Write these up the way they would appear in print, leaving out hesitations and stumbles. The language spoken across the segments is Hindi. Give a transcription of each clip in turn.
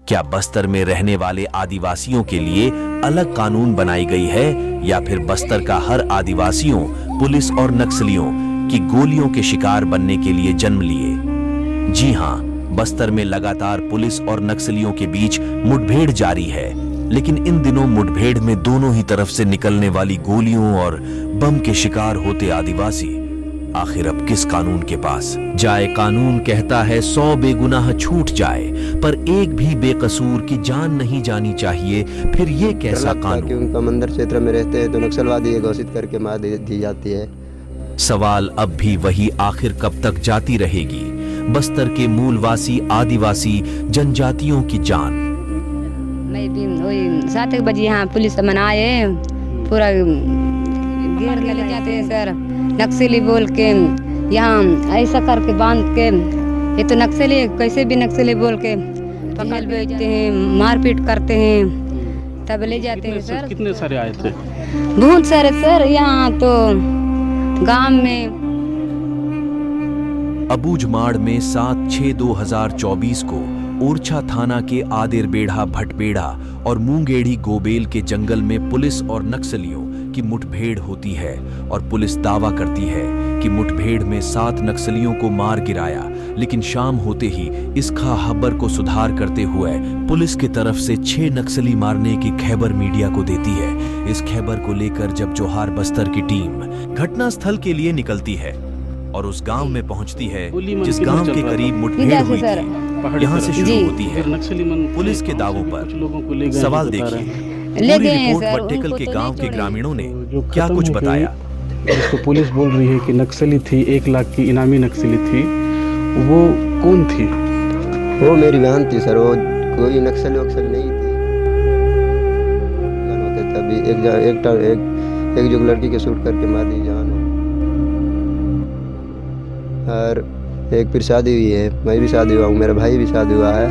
क्या बस्तर में रहने वाले आदिवासियों के लिए अलग कानून बनाई गई है या फिर बस्तर का हर आदिवासियों, पुलिस और नक्सलियों की गोलियों के शिकार बनने के लिए जन्म लिए? जी हां, बस्तर में लगातार पुलिस और नक्सलियों के बीच मुठभेड़ जारी है, लेकिन इन दिनों मुठभेड़ में दोनों ही तरफ से निकलने वाली गोलियों और बम के शिकार होते आदिवासी आखिर अब किस कानून के पास जाए? कानून कहता है 100 बेगुनाह छूट जाए, पर एक भी बेकसूर की जान नहीं जानी चाहिए। फिर ये कैसा कानून? कि उनका मंदिर क्षेत्र में रहते हैं तो नक्सलवादी घोषित करके मार दी जाती है। सवाल अब भी वही, आखिर कब तक जाती रहेगी बस्तर के मूलवासी आदिवासी जनजातियों की जान? मैं भी वही 7 बजे यहाँ पुलिस मनाए पूरा घेर के ले जाते हैं सर, नक्सली बोल के यहाँ ऐसा करके बांध के, ये तो नक्सली कैसे भी नक्सली बोल के पकड़ भेजते हैं, मारपीट करते हैं, तब ले जाते हैं सर। कितने सारे आए थे? बहुत सारे सर, यहाँ तो गांव में। अबूझमाड़ में 7/6/2024 को ओरछा थाना के आदेरबेढ़ा भटबेड़ा और मूंगेड़ी गोबेल के जंगल में पुलिस और नक्सलियों की मुठभेड़ होती है और पुलिस दावा करती है कि मुठभेड़ में 7 नक्सलियों को मार गिराया, लेकिन शाम होते ही इस खबर को सुधार करते हुए पुलिस की तरफ से 6 नक्सली मारने की खबर मीडिया को देती है। इस खबर को लेकर जब जोहार बस्तर की टीम घटनास्थल के लिए निकलती है और उस गांव में पहुंचती है जिस गांव के करीब मुठभेड़ हुई थी, यहाँ से शुरू होती है पुलिस के दावों पर। सवाल देखिए, पूरी रिपोर्ट भट्टेकल के गांव के ग्रामीणों ने क्या कुछ बताया। जिसको पुलिस बोल रही है कि नक्सली थी, 1 लाख की इनामी नक्सली थी, वो कौन थी? वो मेरी बहन थी सर, वो कोई नक्सली वक्सली नहीं थी। तभी एक जो लड़की के शूट करके मार दी जान, और एक फिर शादी हुई है, मैं भी शादी हुआ हूँ, मेरा भाई भी शादी हुआ है।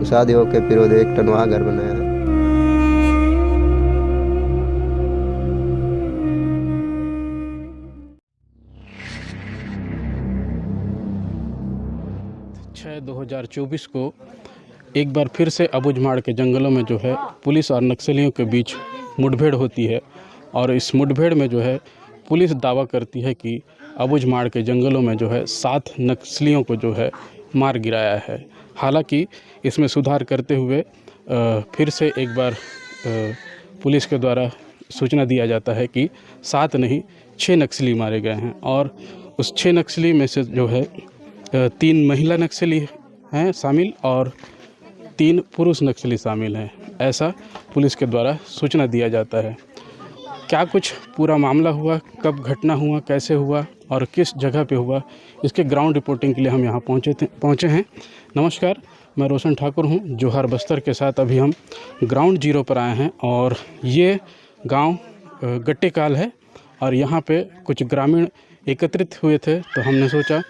शादी होकर फिर वो एक टनवा घर बनाया है। छः 2024 को एक बार फिर से अबूझमाड़ के जंगलों में जो है पुलिस और नक्सलियों के बीच मुठभेड़ होती है, और इस मुठभेड़ में जो है पुलिस दावा करती है कि अबूझमाड़ के जंगलों में जो है 7 नक्सलियों को जो है मार गिराया है। हालांकि इसमें सुधार करते हुए फिर से एक बार पुलिस के द्वारा सूचना दिया जाता है कि 7 नहीं 6 नक्सली मारे गए हैं, और उस 6 नक्सली में से जो है 3 महिला नक्सली हैं शामिल और 3 पुरुष नक्सली शामिल हैं, ऐसा पुलिस के द्वारा सूचना दिया जाता है। क्या कुछ पूरा मामला हुआ, कब घटना हुआ, कैसे हुआ और किस जगह पे हुआ, इसके ग्राउंड रिपोर्टिंग के लिए हम यहाँ पहुँचे हैं। नमस्कार, मैं रोशन ठाकुर हूँ जोहार बस्तर के साथ। अभी हम ग्राउंड जीरो पर आए हैं और ये गांव गट्टेकाल है, और यहाँ पे कुछ ग्रामीण एकत्रित हुए थे, तो हमने सोचा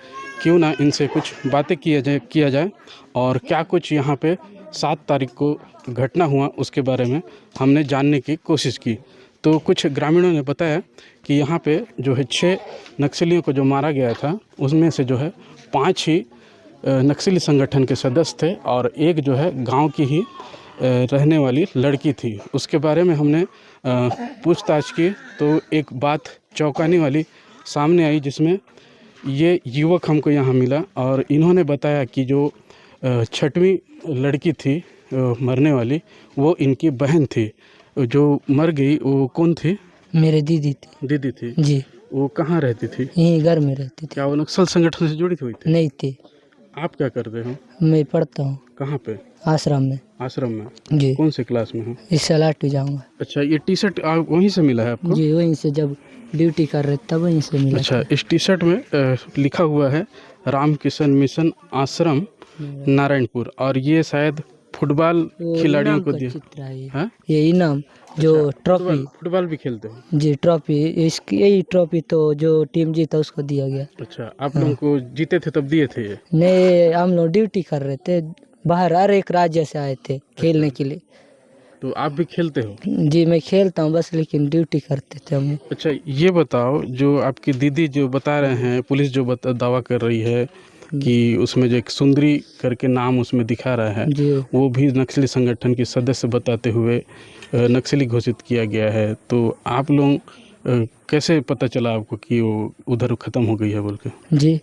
क्यों ना इनसे कुछ बातें किया जाए और क्या कुछ यहाँ पे 7 तारीख को घटना हुआ उसके बारे में हमने जानने की कोशिश की। तो कुछ ग्रामीणों ने बताया कि यहाँ पे जो है 6 नक्सलियों को जो मारा गया था, उसमें से जो है 5 ही नक्सली संगठन के सदस्य थे और एक जो है गांव की ही रहने वाली लड़की थी। उसके बारे में हमने पूछताछ की तो एक बात चौंकाने वाली सामने आई, जिसमें ये युवक हमको यहाँ मिला और इन्होंने बताया कि जो 6वीं लड़की थी मरने वाली, वो इनकी बहन थी। जो मर गई वो कौन थी? मेरे दीदी थी। दीदी थी जी। वो कहाँ रहती थी? यहीं घर में रहती थी। क्या वो नक्सल संगठन से जुड़ी हुई थी? नहीं थी। आप क्या करते हो? मैं पढ़ता हूँ। कहाँ पे? आश्रम में। आश्रम में? जी। कौन से क्लास में हो? इस साल 8वीं जाऊँगा। अच्छा, ये टी-शर्ट वहीं से मिला है आपको? जी, वहीं से जब ड्यूटी कर रहे तब वहीं से मिला। अच्छा, इस टी-शर्ट में लिखा हुआ है राम किशन मिशन आश्रम नारायणपुर, और ये शायद फुटबॉल खिलाड़ियों को दिया है। ये इनाम जो ट्रॉफी, फुटबॉल भी खेलते हो? जी, ट्रॉफी, इसकी यही ट्रॉफी तो जो टीम जीता उसको दिया गया। अच्छा, आप लोगों को जीते थे तब दिए थे ये? नहीं, हम लोग ड्यूटी कर रहे थे बाहर, हर एक राज्य से आए थे खेलने के लिए। तो आप भी खेलते हो? जी, मैं खेलता हूँ बस, लेकिन ड्यूटी करते थे हम। अच्छा, ये बताओ, जो आपकी दीदी जो बता रहे हैं, पुलिस जो दावा कर रही है कि उसमें जो एक सुंदरी करके नाम उसमें दिखा रहा है, जी वो भी नक्सली संगठन के सदस्य बताते हुए नक्सली घोषित किया गया है। तो आप लोग कैसे पता चला आपको कि वो उधर ख़त्म हो गई है बोल के? जी,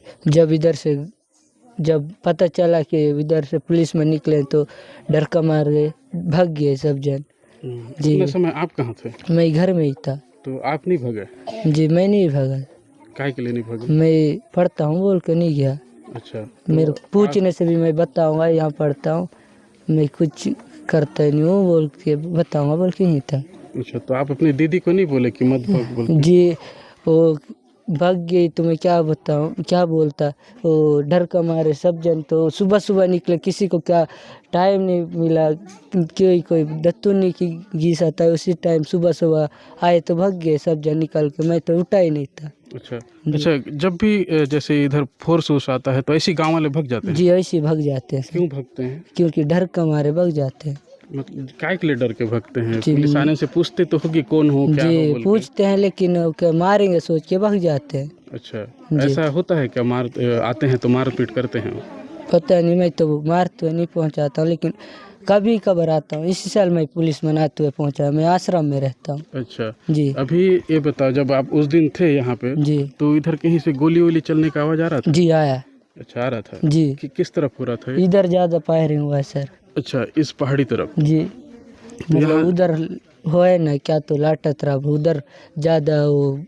जब पता चला कि इधर से पुलिस में निकले तो डर का मारे भाग गए सब जन। जी। उतने समय आप कहाँ थे? मैं घर में ही था। तो आप नहीं भागे? जी, मैं नहीं भागा, काहे के लिए नहीं भागे? मैं पढ़ता हूँ बोल के नहीं गया। अच्छा, मेरे पूछने से भी मैं बताऊंगा यहाँ पढ़ता हूँ, मैं कुछ करता नहीं हूँ बोल के बताऊंगा बोल के नहीं था। अच्छा, तो आप अपनी दीदी को नहीं बोले कि मत भाग बोल के? जी, वो भाग गई तो मैं क्या बताऊँ, क्या बोलता। वो डर का मारे सब जन तो सुबह सुबह निकले, किसी को क्या टाइम नहीं मिला, कोई दत्तूनी की गीस आता है उसी टाइम सुबह सुबह आए तो भाग गए सब जन निकल के, मैं तो उठा ही नहीं था। अच्छा, जब भी जैसे इधर फोर्स वोर्स आता है तो ऐसी गांव वाले भाग जाते हैं? जी, ऐसे भाग जाते हैं। क्यों भागते हैं? क्योंकि डर का मारे भाग जाते हैं। मतलब काय के लिए डर के भागते हैं? जी। पुलिस आने से पूछते तो होगी कौन हो क्या हो जी, बोल के? पूछते हैं लेकिन मारेंगे सोच के भाग जाते हैं। अच्छा, जी। ऐसा होता है क्या? आते हैं तो मार पीट करते हैं? पता नहीं, मैं तो मार तो नहीं पहुंचाता हूँ, लेकिन कभी कभार आता हूँ। इसी साल मैं पुलिस मनाते हुए पहुंचा, मैं आश्रम में रहता हूँ। अच्छा, जी अभी ये बताओ, जब आप उस दिन थे यहाँ पे जी तो इधर कहीं से गोली वोली चलने का आवाज आ रहा था? जी आया। अच्छा, आ रहा था जी, कि किस तरफ हो रहा था ये? इधर ज़्यादा फायरिंग हुआ है सर। अच्छा, इस पहाड़ी तरफ? जी, यहाँ- मतलब उधर होए ना क्या तो लाटा तरफ उधर ज़्यादा, वो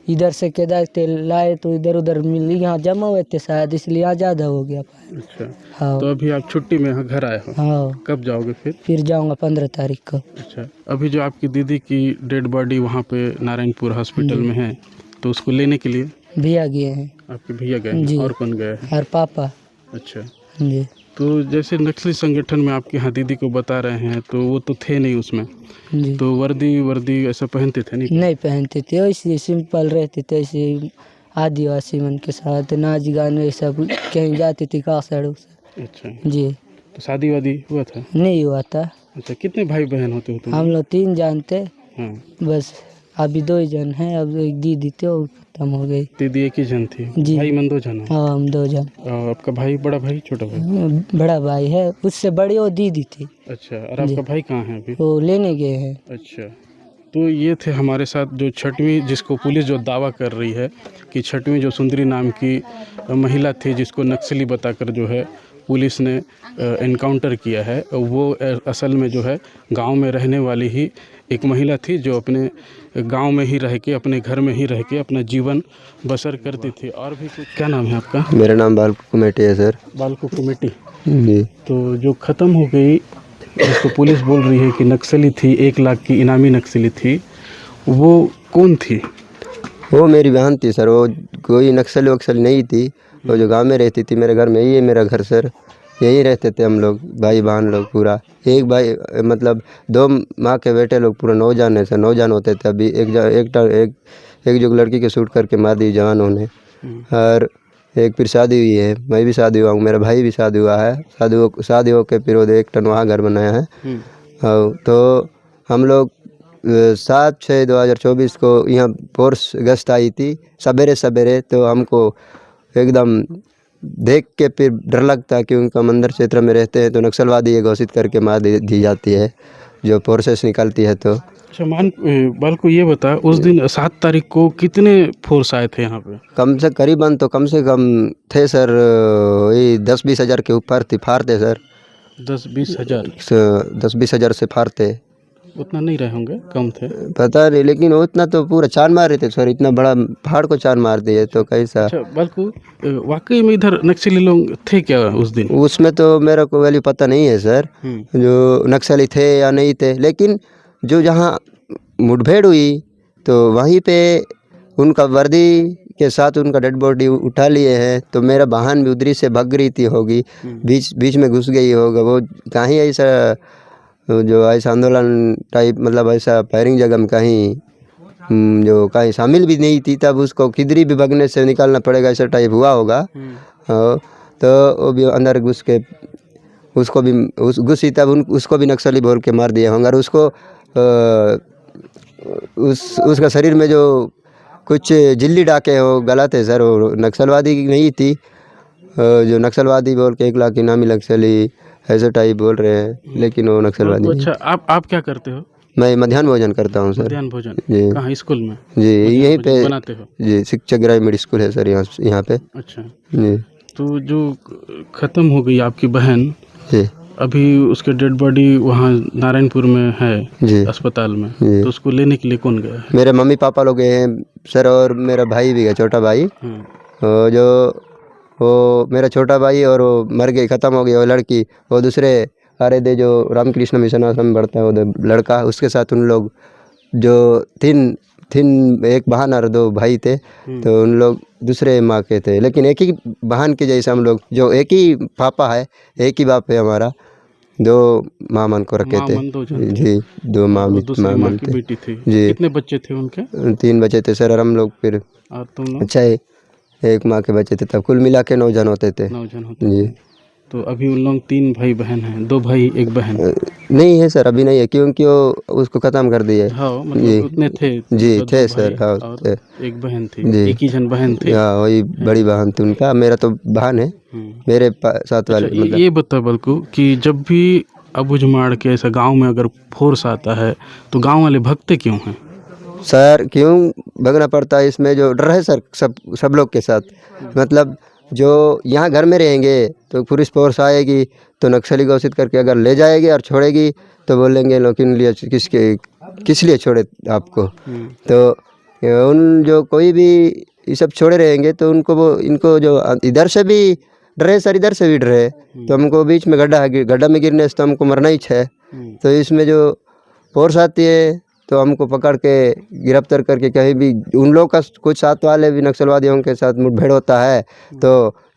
इधर से केदार तेल लाए तो इधर उधर मिल, यहाँ जमा हुए थे शायद, इसलिए यहाँ ज़्यादा हो गया। अच्छा, हाँ तो अभी आप छुट्टी में यहाँ घर आए हो? हाँ, कब जाओगे फिर जाऊँगा 15 तारीख को। अच्छा, अभी जो आपकी दीदी की डेड बॉडी वहाँ पे नारायणपुर हॉस्पिटल में है, तो उसको लेने के लिए भैया गए हैं। आपके भैया गए हैं? जी। और कौन गया है? और पापा। अच्छा, जी तो जैसे नक्सली संगठन में आपके यहाँ दीदी को बता रहे हैं तो वो तो थे नहीं उसमें, जी, तो वर्दी ऐसा पहनते थे नहीं? नहीं पहनते थे, वैसे सिंपल रहते थे, ऐसे आदिवासी मन के साथ नाच गाने सब, कहीं जाती थी कासड़ उसे। अच्छा, जी, तो शादी वादी हुआ था? नहीं हुआ था। अच्छा, कितने भाई बहन होते हो तुम? हम लोग 3 जानते, हाँ, बस अभी 2 जन हैं, अब एक दीदी थी वो खत्म हो गई। दीदी एक ही जन थी? जी। भाई मन 2 जन है? हाँ, हम 2 जन। और आपका भाई, बड़ा भाई छोटा भाई? बड़ा भाई है, उससे बड़ी वो दीदी थी, अच्छा, और आपका भाई कहाँ है अभी? वो लेने गए हैं। अच्छा, तो ये थे हमारे साथ जो छठवीं, जिसको पुलिस जो दावा कर रही है कि छठवीं जो सुंदरी नाम की महिला थी जिसको नक्सली बताकर जो है पुलिस ने एनकाउंटर किया है, वो असल में जो है गांव में रहने वाली ही एक महिला थी जो अपने गांव में ही रह के, अपने घर में ही रह के अपना जीवन बसर करती थी। और भी कुछ? क्या नाम है आपका? मेरा नाम बालकू कमेटी है सर। बालको कमेटी। जी, तो जो ख़त्म हो गई, जिसको पुलिस बोल रही है कि नक्सली थी, 1 लाख की इनामी नक्सली थी, वो कौन थी? वो मेरी बहन थी सर, वो कोई नक्सल वक्सल नहीं थी, वो जो गांव में रहती थी, मेरे घर में ही है मेरा घर सर, यही रहते थे हम लोग भाई बहन लोग पूरा। एक भाई मतलब 2 माँ के बेटे लोग पूरा 9 जान है सर, 9 जान होते थे। अभी एक जो लड़की के शूट करके मार दी जवानों ने, और एक फिर शादी हुई है, मैं भी शादी हुआ हूँ, मेरा भाई भी शादी हुआ है। शादी हो के फिर वो एक टनवा घर बनाया है। और तो हम लोग 7/6/2024 को यहाँ फोर्स गश्त आई थी सवेरे सवेरे, तो हमको एकदम देख के फिर डर लगता है कि उनका मंदिर क्षेत्र में रहते हैं तो नक्सलवादी ये घोषित करके मार दी जाती है जो फोर्सेस निकलती है। तो अच्छा, बालको ये बता, उस दिन 7 तारीख को कितने फोर्स आए थे यहाँ पे? कम से कम थे सर, ये 10-20 हज़ार के ऊपर थी, फार थे सर। 10-20 हज़ार? 10-20 हज़ार से फार थे। उतना नहीं रहे होंगे, कम थे? पता नहीं, लेकिन उतना तो पूरा चार मार रहे थे सर, इतना बड़ा पहाड़ को चार मार दिए तो कैसा। अच्छा बालको, वाकई में इधर नक्सली लोग थे क्या उस दिन? उसमें तो मेरा को वैल्यू पता नहीं है सर, जो नक्सली थे या नहीं थे, लेकिन जो जहाँ मुठभेड़ हुई तो वहीं पे उनका वर्दी के साथ उनका डेड बॉडी उठा लिए हैं। तो मेरा बहन भी उधरी से भाग रही थी होगी, बीच में घुस गई होगा वो, कहीं ऐसा जो ऐसा आंदोलन टाइप, मतलब ऐसा फायरिंग जगह में कहीं जो कहीं शामिल भी नहीं थी, तब उसको किधरी भी भगने से निकालना पड़ेगा ऐसा टाइप हुआ होगा। तो वो भी अंदर घुस के उसको भी घुसी, तब उसको भी नक्सली बोल के मार दिए होंगे। और उसको उसका शरीर में जो कुछ जिल्ली डाके हो गलत है सर, वो नक्सलवादी नहीं थी। जो नक्सलवादी बोल के 1 लाख इनामी नक्सली ऐसे टाइप बोल रहे हैं, लेकिन वो नक्सलवादी नहीं। अच्छा, आप क्या करते हो? मैं मध्याह्न भोजन करता हूँ सर। मध्याह्न भोजन जी कहाँ, स्कूल में? जी, यहीं भोजन पे बनाते हो? जी, शिक्षक ग्रामीण स्कूल है सर यहाँ पे। अच्छा, जी तो जो ख़त्म हो गई आपकी बहन, जी अभी उसके डेड बॉडी वहाँ नारायणपुर में है जी अस्पताल में, जी। तो उसको लेने के लिए कौन गया है? मेरे मम्मी पापा लोग गए हैं सर, और मेरा भाई भी है, छोटा भाई। वो मेरा छोटा भाई, और वो मर गई, ख़त्म हो गई वो लड़की। वो दूसरे अरे दे जो रामकृष्ण मिशन आश्रम में पढ़ता है वो लड़का, उसके साथ उन लोग जो तीन एक बहन और 2 भाई थे, तो उन लोग दूसरे माँ के थे, लेकिन एक ही बहन के जैसे हम लोग, जो एक ही पापा है, एक ही बाप है हमारा। 2 माँ मन को रखे थे। मामन 2 जन थे। जी, 2 माँ वो दूसरी माँ मामन की थे बेटी थी। जी। कितने बच्चे थे उनके? 3 बच्चे थे सर, और हम लोग फिर और तुम लोग? अच्छा है, 1 माँ के बच्चे थे, तब कुल मिला के 9 जन होते थे 9 जन होते जी। थे। तो अभी उन लोग 3 भाई बहन हैं, 2 भाई 1 बहन। नहीं है सर, अभी नहीं है, क्योंकि वो उसको ख़त्म कर दिए। हाँ, जी मतलब उतने थे जी, मतलब थे 2 सर, भाई हाँ और थे 1 बहन थी। जी। एक ही जन बहन थी। हाँ, वही बड़ी बहन थी उनका, मेरा तो बहन है, मेरे साथ अच्छा, वाले मतलब। ये बता बल्कु कि जब भी अबूझमाड़ के ऐसा गांव में अगर फोर्स आता है तो गांव वाले भगते क्यों हैं? सर क्यों भगना पड़ता है, इसमें जो डर है सर, सब लोग के साथ, मतलब जो यहाँ घर में रहेंगे तो पुलिस फोर्स आएगी तो नक्सली घोषित करके अगर ले जाएगी और छोड़ेगी तो बोलेंगे लोग किन लिए, किस लिए छोड़े आपको। तो उन जो कोई भी ये सब छोड़े रहेंगे तो इनको जो इधर से भी डर है सर, इधर से भी डर है, तो हमको बीच में गड्ढा में गिरने से तो हमको मरना ही है। तो इसमें जो फोर्स आती है तो हमको पकड़ के गिरफ्तार करके कहीं भी, उन लोग का कुछ साथ वाले भी नक्सलवादियों के साथ मुठभेड़ होता है तो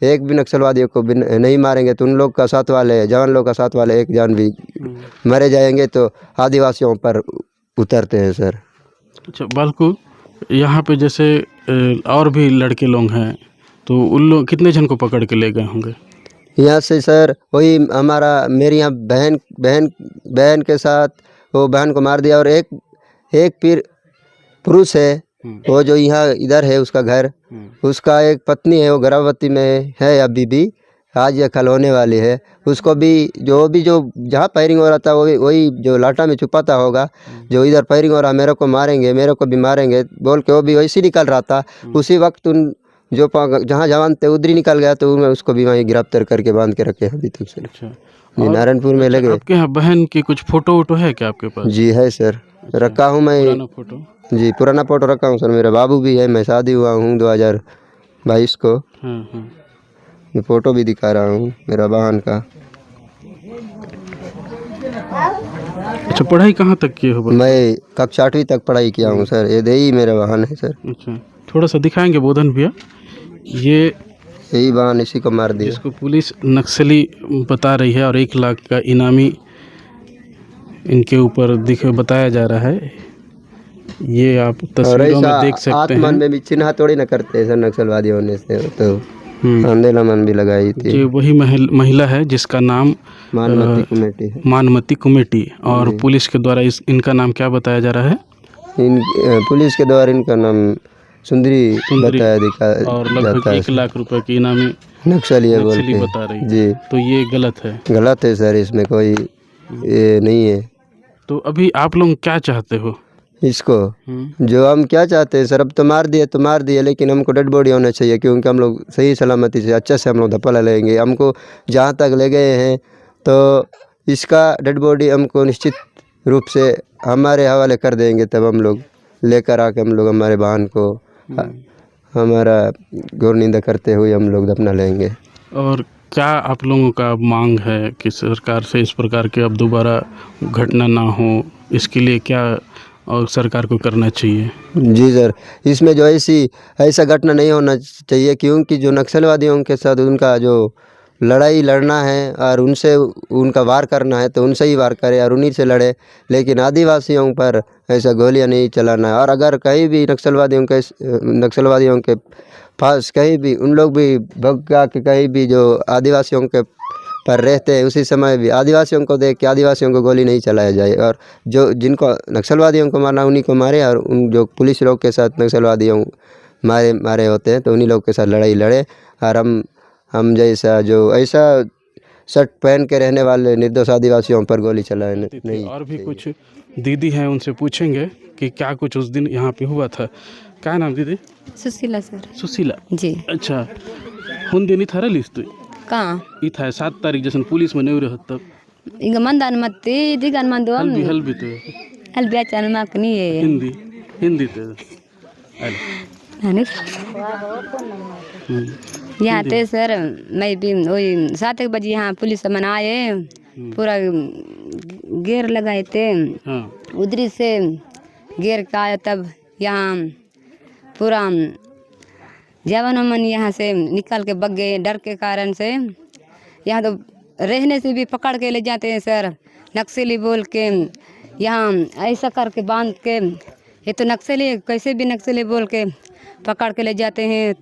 एक भी नक्सलवादियों को भी नहीं मारेंगे, तो उन लोग का साथ वाले, जवान लोग का साथ वाले 1 जान भी मारे जाएंगे, तो आदिवासियों पर उतरते हैं सर। अच्छा बालकू, यहाँ पे जैसे और भी लड़के लोग हैं, तो उन लोग कितने जन को पकड़ के ले गए होंगे? यहाँ से सर वही हमारा, मेरी यहाँ बहन के साथ वो बहन को मार दिया, और एक फिर पुरुष है वो जो यहाँ इधर है, उसका घर, उसका एक पत्नी है, वो गर्भवती में है अभी भी, आज या कल होने वाली है। उसको भी जो जहाँ फायरिंग हो रहा था वही जो लाटा में छुपाता होगा, जो इधर फायरिंग हो रहा, मेरे को भी मारेंगे बोल के वो भी वैसे निकल रहा था। उसी वक्त उन जो जहाँ जवान थे उधर ही निकल गया, तो उसको भी वहीं गिरफ्तार करके बांध के रखे अभी तक सर। अच्छा, नारायणपुर में लगे। आपके यहाँ बहन की कुछ फोटो है क्या आपके पास? जी है सर, रखा हूँ मैं। पुराना फोटो? जी, पुराना फोटो रखा हूँ सर, मेरा बाबू भी है, मैं शादी हुआ हूँ 2022 को। मैं फोटो भी दिखा रहा हूँ मेरा बहन का। अच्छा, पढ़ाई कहाँ तक की हो? मैं कक्षा 8वीं तक पढ़ाई किया हूँ सर, ये यही मेरा बहन है सर। अच्छा, थोड़ा सा दिखाएंगे बोधन भैया? ये यही बहन, इसी को मार दिया, जिसको पुलिस नक्सली बता रही है, और 1 लाख का इनामी इनके ऊपर बताया जा रहा है। ये आप तस्वीरों में देख सकते हैं। आत्मन में भी चिन्ह थोड़ी ना करते हैं सर नक्सलवादी होने से, तो अंधेला मन भी लगाई थी। ये वही महिला है जिसका नाम मानमती कुमेटी, और पुलिस के द्वारा इनका नाम क्या बताया जा रहा है? पुलिस के द्वारा इनका नाम सुंदरी बताया और लगभग 1 लाख रुपए की इनामी नक्सली बता रही है जी। तो ये गलत है सर, इसमें कोई ये नहीं है। तो अभी आप लोग क्या चाहते हो? इसको जो हम क्या चाहते हैं सर, अब तो मार दिए, लेकिन हमको डेड बॉडी होना चाहिए, क्योंकि हम लोग सही सलामती से अच्छे से हम लोग धप्पा लेंगे। हमको जहाँ तक ले गए हैं तो इसका डेड बॉडी हमको निश्चित रूप से हमारे हवाले कर देंगे, तब हम लोग लेकर आके हम लोग हमारे बहन को हमारा गौर निंदा करते हुए हम लोग दफना लेंगे। और क्या आप लोगों का मांग है कि सरकार से इस प्रकार के अब दोबारा घटना ना हो, इसके लिए क्या और सरकार को करना चाहिए? जी सर, इसमें जो ऐसा घटना नहीं होना चाहिए, क्योंकि जो नक्सलवादियों के साथ उनका जो लड़ाई लड़ना है और उनसे उनका वार करना है तो उनसे ही वार करे और उन्हीं से लड़े, लेकिन आदिवासियों पर ऐसा गोलियां नहीं चलाना है। और अगर कहीं भी नक्सलवादियों के पास कहीं भी उन लोग भी भगा के कहीं भी जो आदिवासियों के पर रहते हैं, उसी समय भी आदिवासियों को देख के आदिवासियों को गोली नहीं चलाया जाए, और जो जिनको नक्सलवादियों को मारना उन्हीं को मारे, और उन जो पुलिस लोग के साथ नक्सलवादियों मारे होते हैं तो उन्हीं लोग के साथ लड़ाई लड़े। और हम हम जैसा जो ऐसा शर्ट पहन के रहने वाले निर्दोष आदिवासियों पर गोली चलाने नहीं। और भी कुछ दीदी हैं, उनसे पूछेंगे कि क्या कुछ उस दिन यहाँ पे हुआ था। क्या नाम दीदी? सुशीला सर सुशीला जी। अच्छा, हुन दिन था लिस्ट कहाँ था 7 तारीख जैसे पुलिस में नहीं रह तब इंग मंदान मत्ती दिगन मंदो हल्बी तो हल बेचान माक नहीं है हिंदी तो यहाँ ते सर मैं भी वही 7 बजे यहाँ पुलिस मन आए, पूरा घेर लगाए थे। हाँ। उधरी से घेर का आया तब यहाँ पूरा जवानों मन यहाँ से निकल के भाग गए डर के कारण से। यहाँ तो रहने से भी पकड़ के ले जाते हैं सर, नक्सली बोल के यहाँ ऐसा करके बांध के। ये तो नक्सली कैसे भी नक्सली बोल के पकड़ के ले जाते हैं,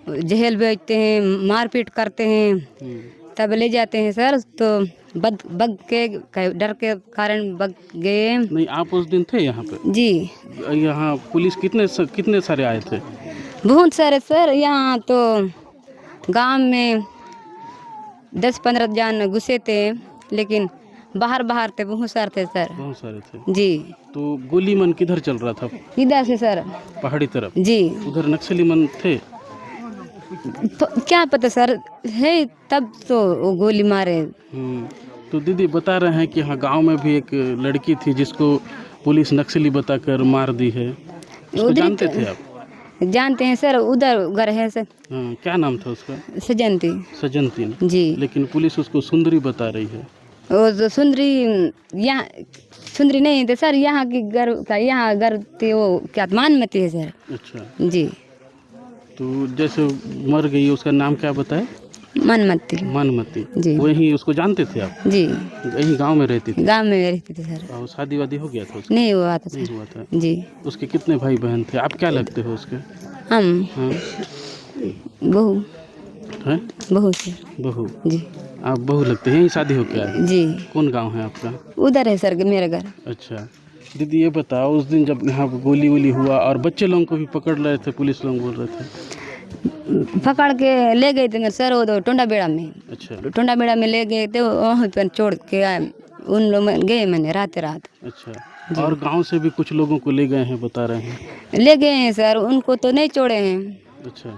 जहल बेचते हैं, मारपीट करते हैं, तब ले जाते हैं सर। तो बग के डर के कारण बग गए। नहीं, आप उस दिन थे यहाँ पे? जी। यहाँ पुलिस कितने सारे आए थे? बहुत सारे सर। यहाँ तो गांव में 10-15 जान घुसे थे, लेकिन बाहर थे, बहुत सारे थे सर। बहुत सारे थे जी। तो गोली मन किधर चल रहा था? इधर से सर, पहाड़ी तरफ। जी। उधर नक्सली मन थे तो क्या पता सर है, तब तो वो गोली मारे। तो दीदी बता रहे हैं कि हाँ गांव में भी एक लड़की थी जिसको पुलिस नक्सली बताकर मार दी है। उसको जानते थे आप? जानते हैं सर, उधर घर है सर। हाँ, क्या नाम था उसका? सजंती जी। लेकिन पुलिस उसको सुंदरी बता रही है। वो जो सुंदरी यहाँ सुंदरी नहीं थे सर, यहाँ की घर का यहाँ घर थे वो क्या मानमती है सर। अच्छा जी। तो जैसे मर गई उसका नाम क्या बताए? मानमती जी। वही उसको जानते थे आप? जी। यही गांव में रहती थी? गांव में रहती थी सर। और शादी वादी हो गया था उसका? नहीं हुआ था सर। नहीं हुआ था। जी। उसके कितने भाई बहन थे? आप क्या लगते हो उसके? हम हाँ? बहू सर। बहू जी। आप बहू लगते हैं? यही शादी हो गया? जी। कौन गांव है आपका? उधर है सर मेरा घर। अच्छा दीदी, ये बताओ उस दिन जब यहाँ गोली वोली हुआ और बच्चे लोगों को भी पकड़ रहे थे, पुलिस लोग बोल रहे थे पकड़ के ले गए थे मेरे सर, वो तो टोंडा बेड़ा में। अच्छा। टोंडा बेड़ा में ले गए थे, वहाँ पर छोड़ के आए उन लोग गए मैंने रात। अच्छा। और गांव से भी कुछ लोगों को ले गए हैं बता रहे हैं? ले गए हैं सर, उनको तो नहीं छोड़े हैं। अच्छा।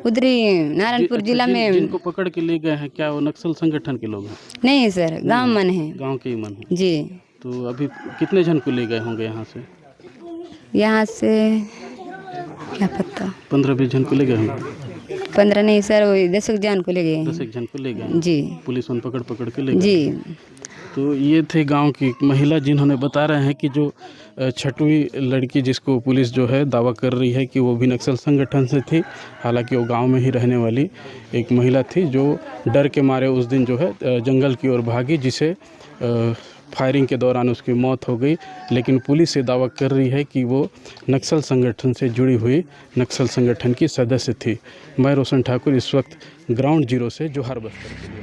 उधरी नारायणपुर जिला में जिनको पकड़ के ले गए हैं क्या वो नक्सल संगठन के लोग हैं? नहीं सर, गांव मन है। गांव के ही मन है जी। तो अभी कितने जन को ले गए होंगे यहाँ से? यहाँ से क्या पता, 15-20 जन को ले गए होंगे। 15 नहीं सर, वही 10 जन को ले गए। 10 जन को ले गए जी। पुलिस उन पकड़ के ले गए। जी। तो ये थे गांव की महिला जिन्होंने बता रहे हैं कि जो 6वीं लड़की जिसको पुलिस जो है दावा कर रही है कि वो भी नक्सल संगठन से थी, हालांकि वो गांव में ही रहने वाली एक महिला थी जो डर के मारे उस दिन जो है जंगल की ओर भागी, जिसे फायरिंग के दौरान उसकी मौत हो गई। लेकिन पुलिस ये दावा कर रही है कि वो नक्सल संगठन से जुड़ी हुई नक्सल संगठन की सदस्य थी। मैं रोशन ठाकुर इस वक्त ग्राउंड जीरो से जोहार बस्तर।